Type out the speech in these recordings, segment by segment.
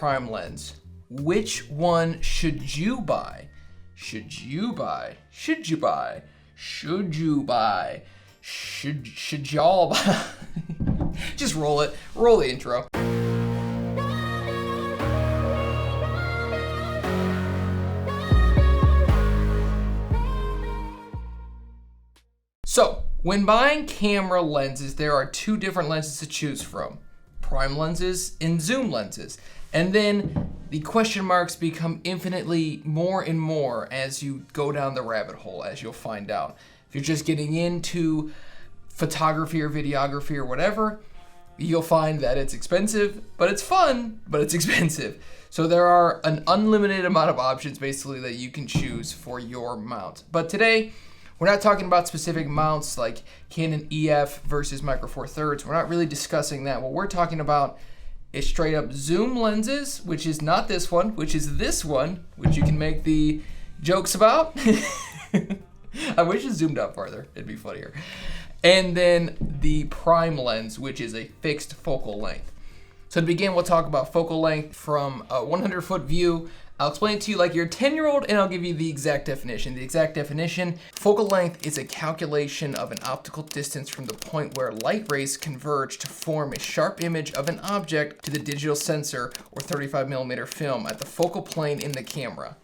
prime lens. Which one should you buy? Should you buy? Should you buy? Should you buy? Should y'all buy? Just roll it. Roll the intro. So, when buying camera lenses, there are two different lenses to choose from. Prime lenses and zoom lenses. And then the question marks become infinitely more and more as you go down the rabbit hole, as you'll find out. If you're just getting into photography or videography or whatever, you'll find that it's expensive, but it's fun, but it's expensive. So there are an unlimited amount of options basically that you can choose for your mount. But today, we're not talking about specific mounts like Canon EF versus Micro Four Thirds. We're not really discussing that. What we're talking about is straight up zoom lenses, which is not this one, which is this one, which you can make the jokes about. I wish it zoomed out farther. It'd be funnier. And then the prime lens, which is a fixed focal length. So to begin, we'll talk about focal length from a 100-foot view. I'll explain it to you like you're a 10-year-old, and I'll give you the exact definition. The exact definition: focal length is a calculation of an optical distance from the point where light rays converge to form a sharp image of an object to the digital sensor or 35mm film at the focal plane in the camera.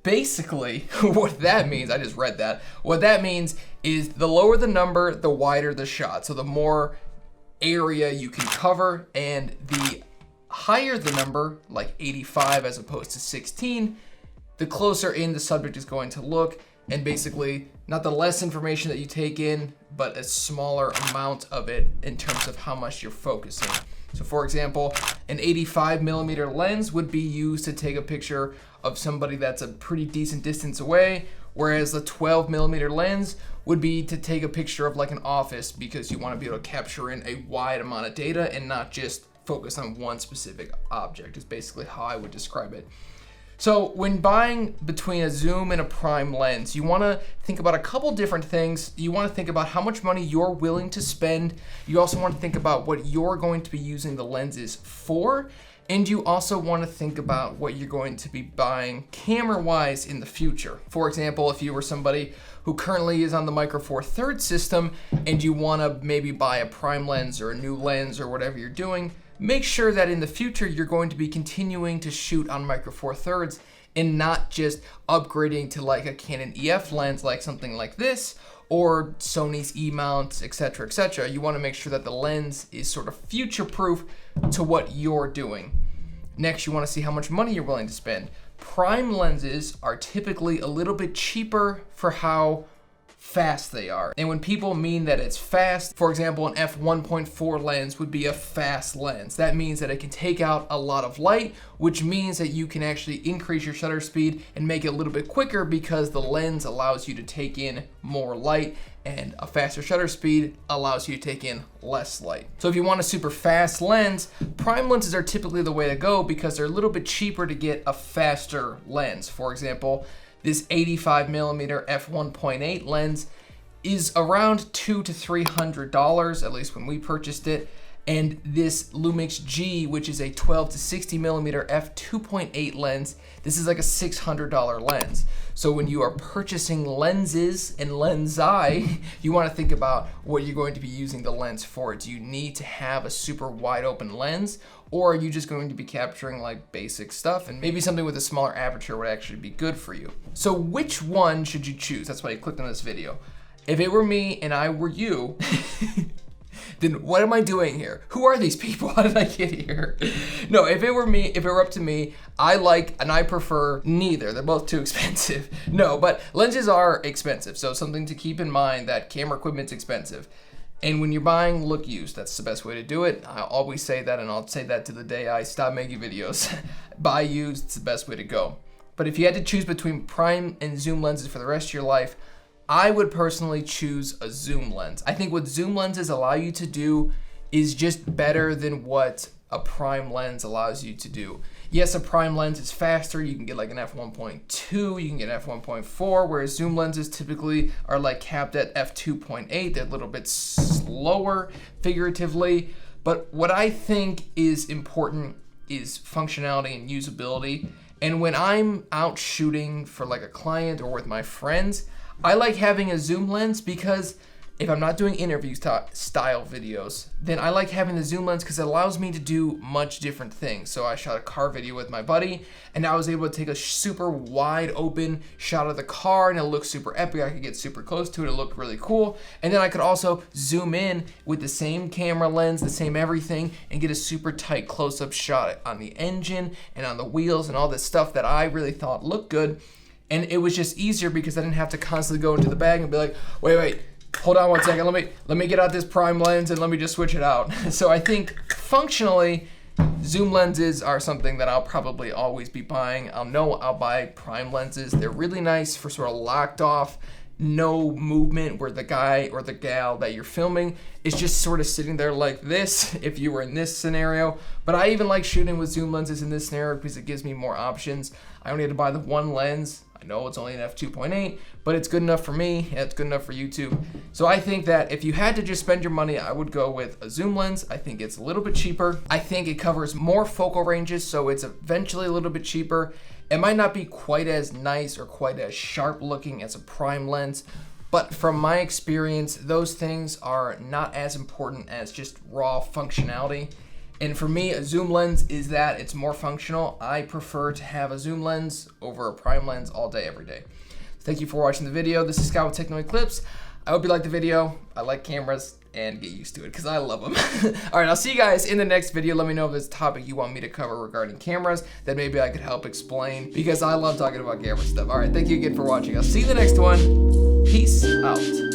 Basically, what that means, I just read that, what that means is the lower the number, the wider the shot. So the more area you can cover, and the higher the number, like 85 as opposed to 16, the closer in the subject is going to look, and basically not the less information that you take in, but a smaller amount of it in terms of how much you're focusing. So for example, an 85mm lens would be used to take a picture of somebody that's a pretty decent distance away, whereas the 12mm lens would be to take a picture of like an office, because you want to be able to capture in a wide amount of data and not just focus on one specific object, is basically how I would describe it. So when buying between a zoom and a prime lens, you want to think about a couple different things. You want to think about how much money you're willing to spend. You also want to think about what you're going to be using the lenses for. And you also want to think about what you're going to be buying camera-wise in the future. For example, if you were somebody who currently is on the Micro Four Thirds system and you want to maybe buy a prime lens or a new lens or whatever you're doing, make sure that in the future you're going to be continuing to shoot on Micro Four Thirds and not just upgrading to like a Canon EF lens, like something like this, or Sony's E-mounts, etc., etc. You want to make sure that the lens is sort of future-proof to what you're doing. Next, you want to see how much money you're willing to spend. Prime lenses are typically a little bit cheaper for how fast they are. And when people mean that it's fast, for example, an f1.4 lens would be a fast lens. That means that it can take out a lot of light, which means that you can actually increase your shutter speed and make it a little bit quicker because the lens allows you to take in more light, and a faster shutter speed allows you to take in less light. So if you want a super fast lens, prime lenses are typically the way to go because they're a little bit cheaper to get a faster lens. For example, this 85mm f1.8 lens is around $200 to $300, at least when we purchased it. And this Lumix G, which is a 12 to 60mm f2.8 lens, this is like a $600 lens. So when you are purchasing lenses and lensi, you want to think about what you're going to be using the lens for. Do you need to have a super wide open lens, or are you just going to be capturing like basic stuff, and maybe something with a smaller aperture would actually be good for you? So which one should you choose? That's why I clicked on this video. If it were me and I were you, then what am I doing here? Who are these people? How did I get here? No, if it were up to me, I like and I prefer neither. They're both too expensive. No, but lenses are expensive. So something to keep in mind, that camera equipment's expensive. And when you're buying, look used. That's the best way to do it. I always say that, and I'll say that to the day I stop making videos. Buy used, it's the best way to go. But if you had to choose between prime and zoom lenses for the rest of your life, I would personally choose a zoom lens. I think what zoom lenses allow you to do is just better than what a prime lens allows you to do. Yes, a prime lens is faster. You can get like an f1.2, you can get an f1.4, whereas zoom lenses typically are like capped at f2.8. They're a little bit slower figuratively. But what I think is important is functionality and usability. And when I'm out shooting for like a client or with my friends, I like having a zoom lens because if I'm not doing interview style videos, then I like having the zoom lens because it allows me to do much different things. So I shot a car video with my buddy, and I was able to take a super wide open shot of the car, and it looked super epic. I could get super close to it. It looked really cool. And then I could also zoom in with the same camera lens, the same everything, and get a super tight close-up shot on the engine and on the wheels and all this stuff that I really thought looked good. And it was just easier because I didn't have to constantly go into the bag and be like, wait, hold on 1 second, let me get out this prime lens and let me just switch it out. So I think functionally, zoom lenses are something that I'll probably always be buying. I'll buy prime lenses. They're really nice for sort of locked off, no movement where the guy or the gal that you're filming is just sort of sitting there like this if you were in this scenario. But I even like shooting with zoom lenses in this scenario because it gives me more options. I only had to buy the one lens. I know it's only an f2.8, but it's good enough for me, and it's good enough for YouTube. So I think that if you had to just spend your money, I would go with a zoom lens. I think it's a little bit cheaper. I think it covers more focal ranges, so it's eventually a little bit cheaper. It might not be quite as nice or quite as sharp looking as a prime lens, but from my experience, those things are not as important as just raw functionality. And for me, a zoom lens is that it's more functional. I prefer to have a zoom lens over a prime lens all day, every day. Thank you for watching the video. This is Scott with Techno Eclipse. I hope you liked the video. I like cameras, and get used to it because I love them. All right, I'll see you guys in the next video. Let me know if there's a topic you want me to cover regarding cameras that maybe I could help explain because I love talking about camera stuff. All right, thank you again for watching. I'll see you in the next one. Peace out.